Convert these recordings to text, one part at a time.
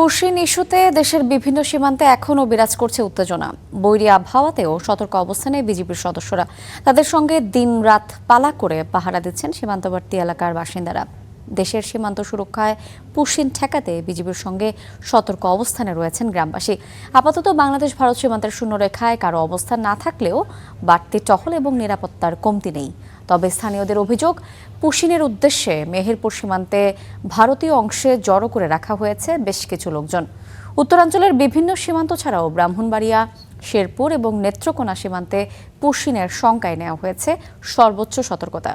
পশ্চিম ইস্যুতে দেশের বিভিন্ন সীমান্তে এখনও বিরাজ করছে উত্তেজনা। বৈরী আবহাওয়াতেও সতর্ক অবস্থানে বিজিবির সদস্যরা তাদের সঙ্গে দিনরাত পালা করে পাহারা দিচ্ছেন সীমান্তবর্তী এলাকার বাসিন্দারা। দেশের সীমান্ত সুরক্ষায় পুশিন ঠেকাতে বিজিবির সঙ্গে সতর্ক অবস্থানে রয়েছেন গ্রামবাসী। আপাতত বাংলাদেশ ভারত সীমান্তের শূন্যরেখায় কারো অবস্থান না থাকলেও বাড়তি টহল এবং নিরাপত্তার কমতি নেই। তবে স্থানীয়দের অভিযোগ, পুশিনের উদ্দেশ্যে মেহেরপুর সীমান্তে ভারতীয় অংশে জড়ো করে রাখা হয়েছে বেশ কিছু লোকজন। উত্তরাঞ্চলের বিভিন্ন সীমান্ত ছাড়াও ব্রাহ্মণবাড়িয়া, শেরপুর এবং নেত্রকোনা সীমান্তে পুশিনের শঙ্কায় নেওয়া হয়েছে সর্বোচ্চ সতর্কতা।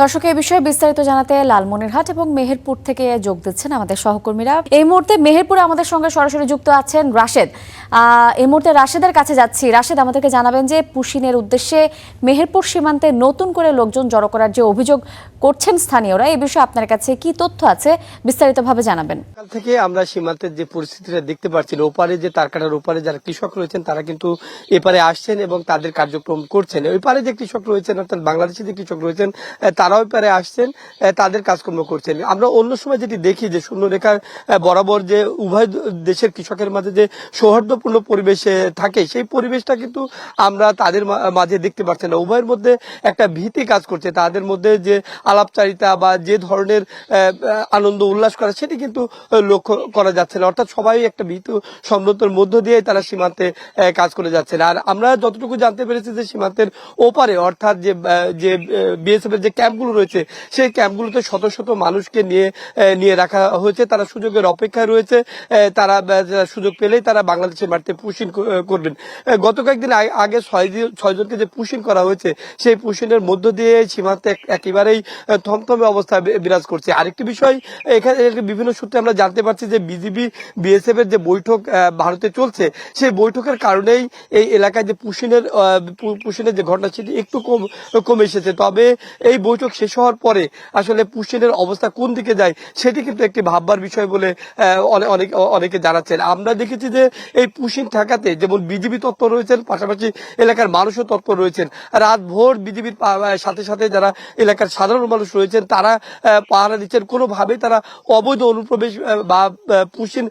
দর্শক, এই বিষয়ে বিস্তারিত জানাতে লালমনিরহাট এবং মেহেরপুর থেকে যোগ দিচ্ছেন আমাদের সহকর্মীরা। এই মুহূর্তে মেহেরপুরে আমাদের সঙ্গে সরাসরি যুক্ত আছেন রাশেদ। এই মুহূর্তে রাশেদের কাছে যাচ্ছি। রাশেদ, আমাদেরকে জানাবেন যে পুশিনের উদ্দেশ্যে মেহেরপুর সীমান্তে নতুন করে লোকজন জড়ো করার যে অভিযোগ করছেন স্থানীয়রা, এই বিষয়ে আপনার কাছে কি তথ্য আছে বিস্তারিতভাবে জানাবেন। কাল থেকে আমরা সীমান্তের যে পরিস্থিতিটা দেখতে পাচ্ছি, ওপারে যে তারকাটার ওপারে যারা কৃষক রয়েছেন তারা কিন্তু এপারে আসছেন এবং তাদের কার্যক্রম করছেন। ওই পারে যে কৃষক রয়েছেন, অর্থাৎ বাংলাদেশে যে কৃষক রয়েছেন তারাও এপারে আসছেন, তাদের কাজকর্ম করছেন। আমরা অন্য সময় যেটি দেখি যে শূন্যরেখার বরাবর যে উভয় দেশের কৃষকের মাঝে যে সৌহার্দ্যপূর্ণ পরিবেশ থাকে, সেই পরিবেশটা কিন্তু আমরা তাদের মাঝে দেখতে পাচ্ছি না। উভয়ের মধ্যে একটা ভীতি কাজ করছে। তাদের মধ্যে যে আলাপচারিতা বা যে ধরনের আনন্দ উল্লাস করা, সেটি কিন্তু লক্ষ্য করা যাচ্ছে না। অর্থাৎ সবাই একটা ভীতু সম্মতর মধ্য দিয়ে তারা সীমান্তে কাজ করে যাচ্ছেন। আর আমরা যতটুকু জানতে পেরেছি যে সীমান্তের ওপারে, অর্থাৎ যে বিএসএফ এর যে ক্যাম্পগুলো রয়েছে, সেই ক্যাম্পগুলোতে শত শত মানুষকে নিয়ে রাখা হয়েছে। তারা সুযোগের অপেক্ষায় রয়েছে। তারা সুযোগ পেলেই তারা বাংলাদেশের মাটিতে পুশিন করবেন। গত কয়েকদিন আগে ছয়জনকে যে পুশিন করা হয়েছে, সেই পুশিনের মধ্য দিয়ে সীমান্তে একেবারেই থমথমে অবস্থা বিরাজ করছে। আরেকটি বিষয়, এখানে বিভিন্ন সূত্রে আমরা জানতে পারছি যে বিজিবি বিএসএফ এর যে বৈঠক ভারতে চলছে, সেই বৈঠকের কারণেই এই এলাকায় যে পুশিনের যে ঘটনা, সেটি একটু কমে এসেছে। তবে এই বৈঠক শেষ হওয়ার পরে আসলে পুশিনের অবস্থা কোন দিকে যায়, সেটি কিন্তু একটি ভাববার বিষয় বলে অনেকে জানাচ্ছেন। আমরা দেখেছি যে এই পুশিন ঠেকাতে যেমন বিজিবি তৎপর রয়েছেন, পাশাপাশি এলাকার মানুষও তৎপর রয়েছেন। রাত ভোর বিজিবির সাথে সাথে যারা এলাকার সাধারণ মানুষ রয়েছেন তারা পাহারা দিচ্ছেন। কোনোভাবেই তারা অবৈধ অনুপ্রবেশ বা পুশিন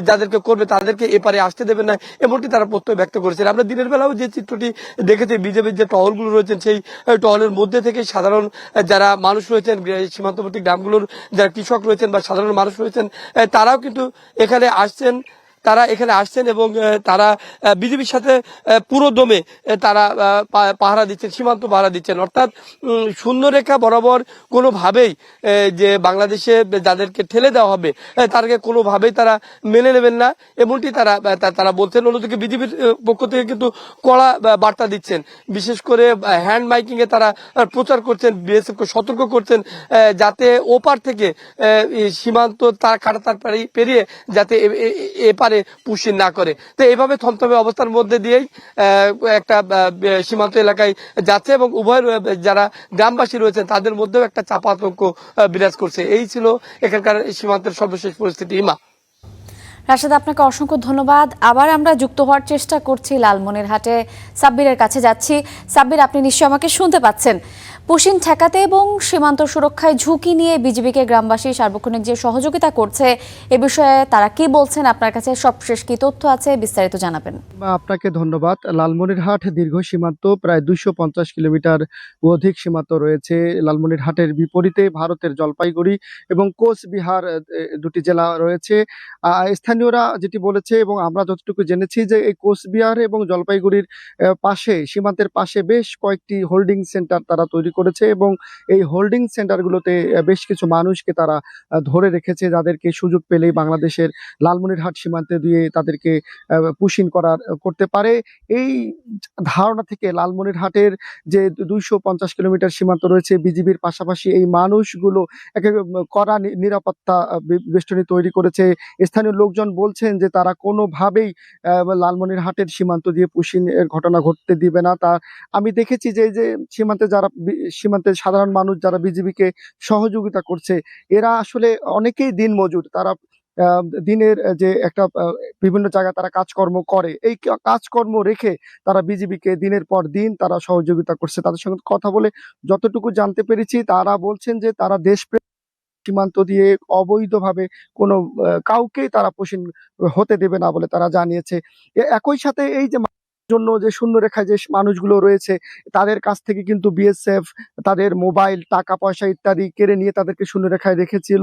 যাদেরকে করবে তাদেরকে এপারে আসতে দেবেন না, এমনটি তারা প্রত্যয় ব্যক্ত করেছেন। আমরা দিনের বেলাও যে চিত্রটি দেখেছি, বিজেপির যে টহলগুলো রয়েছেন, সেই টহলের মধ্যে থেকে সাধারণ যারা মানুষ রয়েছেন, সীমান্তবর্তী গ্রামগুলোর যারা কৃষক রয়েছেন বা সাধারণ মানুষ রয়েছেন, তারাও কিন্তু এখানে আসছেন এবং তারা বিজেপির সাথে পুরো দমে তারা পাহারা দিচ্ছেন, সীমান্ত পাহারা দিচ্ছেন। অর্থাৎ শূন্যরেখা বরাবর কোনোভাবেই যে বাংলাদেশে যাদেরকে ঠেলে দেওয়া হবে তাদেরকে কোনোভাবেই তারা মেনে নেবেন না, এমনটি তারা বলছেন। অন্যদিকে বিজেপির পক্ষ থেকে কিন্তু কড়া বার্তা দিচ্ছেন। বিশেষ করে হ্যান্ড মাইকিং এ তারা প্রচার করছেন, বিএসএফকে সতর্ক করছেন যাতে ওপার থেকে সীমান্ত তার কাটা তার পেরিয়ে যাতে এপারে পুশিন না করে। তো এইভাবে থমথমে অবস্থার মধ্যে দিয়েই একটা সীমান্ত এলাকায় যাচ্ছে এবং উভয় যারা গ্রামবাসী রয়েছেন তাদের মধ্যেও একটা চাপা আতঙ্ক বিরাজ করছে। এই ছিল এখানকার সীমান্তের সর্বশেষ পরিস্থিতি। ইমা। রাশেদ, আপনাকে অসংখ্য ধন্যবাদ। আবার আমরা যুক্ত হওয়ার চেষ্টা করছি, লালমনিরহাটে সাব্বিরের কাছে যাচ্ছি। সাব্বির, আপনি নিশ্চয়ই আমাকে শুনতে পাচ্ছেন। পুশিন ঠেকাতে এবং সীমান্ত সুরক্ষায় ঝুঁকি নিয়ে বিজিবিকে গ্রামবাসী সার্বক্ষণিক যে সহযোগিতা করছে, এ বিষয়ে তারা কি বলছেন, আপনার কাছে সবশেষ কি তথ্য আছে বিস্তারিত জানাবেন। আপনাকে ধন্যবাদ। লালমনিরহাট দীর্ঘ সীমান্ত, প্রায় 250 কিলোমিটার অধিক সীমান্ত রয়েছে। লালমনিরহাটের বিপরীতে ভারতের জলপাইগুড়ি এবং কোচবিহার দুটি জেলা রয়েছে। স্থানীয়রা যেটি বলেছে এবং আমরা যতটুকু জেনেছি যে এই কোচবিহার এবং জলপাইগুড়ির পাশে, সীমান্তের পাশে বেশ কয়েকটি হোল্ডিং সেন্টার তারা তৈরি করেছে এবং এই হোল্ডিং সেন্টারগুলোতে বেশ কিছু মানুষকে তারা ধরে রেখেছে, যাদেরকে সুযোগ পেলেই বাংলাদেশের লালমনিরহাট সীমান্তে দিয়ে তাদেরকে পুশিন করতে পারে। এই ধারণা থেকে লালমনিরহাটের যে 250 কিলোমিটার সীমান্ত রয়েছে, বিজিবির পাশাপাশি এই মানুষগুলো কড়া নিরাপত্তা বেষ্টনী তৈরি করেছে। স্থানীয় লোকজন মানুষজন বলছেন যে তারা কোনোভাবেই লালমনিরহাটের সীমান্ত দিয়ে পুশিনের ঘটনা ঘটতে দিবে না। আমি দেখেছি যে এই যে সীমান্তের সাধারণ মানুষ যারা বিজিবিকে সহযোগিতা করছে, এরা আসলে অনেকেই দিনমজুর। তারা দিনের যে একটা বিভিন্ন জায়গায় তারা কাজকর্ম করে। এই কাজকর্ম রেখে তারা বিজিবিকে দিনের পর দিন তারা সহযোগিতা করছে। তাদের সঙ্গে কথা বলে যতটুকু জানতে পেরেছি, তারা বলছেন যে তারা দেশপ্রেম সীমান্ত দিয়ে অবৈধভাবে কোনো কাউকেই তারা পুশিন হতে দেবে না বলে তারা জানিয়েছে। একই সাথে এই যে জন্য যে শূন্যরেখায় যে মানুষগুলো রয়েছে, তাদের কাছ থেকে কিন্তু বিএসএফ তাদের মোবাইল, টাকা পয়সা ইত্যাদি কেড়ে নিয়ে তাদেরকে শূন্যরেখায় রেখেছিল।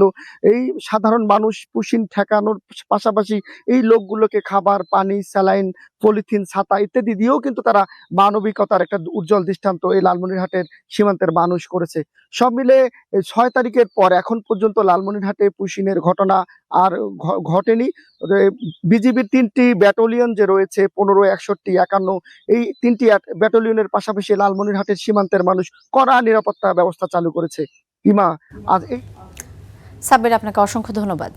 এই সাধারণ মানুষ পুশিন ঠেকানোর পাশাপাশি এই লোকগুলোকে খাবার, পানি, স্যালাইন, পলিথিন, ছাতা ইত্যাদি দিয়েও কিন্তু তারা মানবিকতার একটা উজ্জ্বল দৃষ্টান্ত এই লালমনিরহাটের সীমান্তের মানুষ করেছে। সব মিলে ৬ তারিখের পর এখন পর্যন্ত লালমনিরহাটে পুশিনের ঘটনা আর ঘটেনি। বিজিবির ৩টি ব্যাটালিয়ন যে রয়েছে ১৫, ৬১, ৫১, এই ৩টি ব্যাটালিয়নের পাশাপাশি লালমনিরহাটের সীমান্তের মানুষ কড়া নিরাপত্তা ব্যবস্থা চালু করেছে। ইমা, আজ এই সাব্বির, আপনাকে অসংখ্য ধন্যবাদ।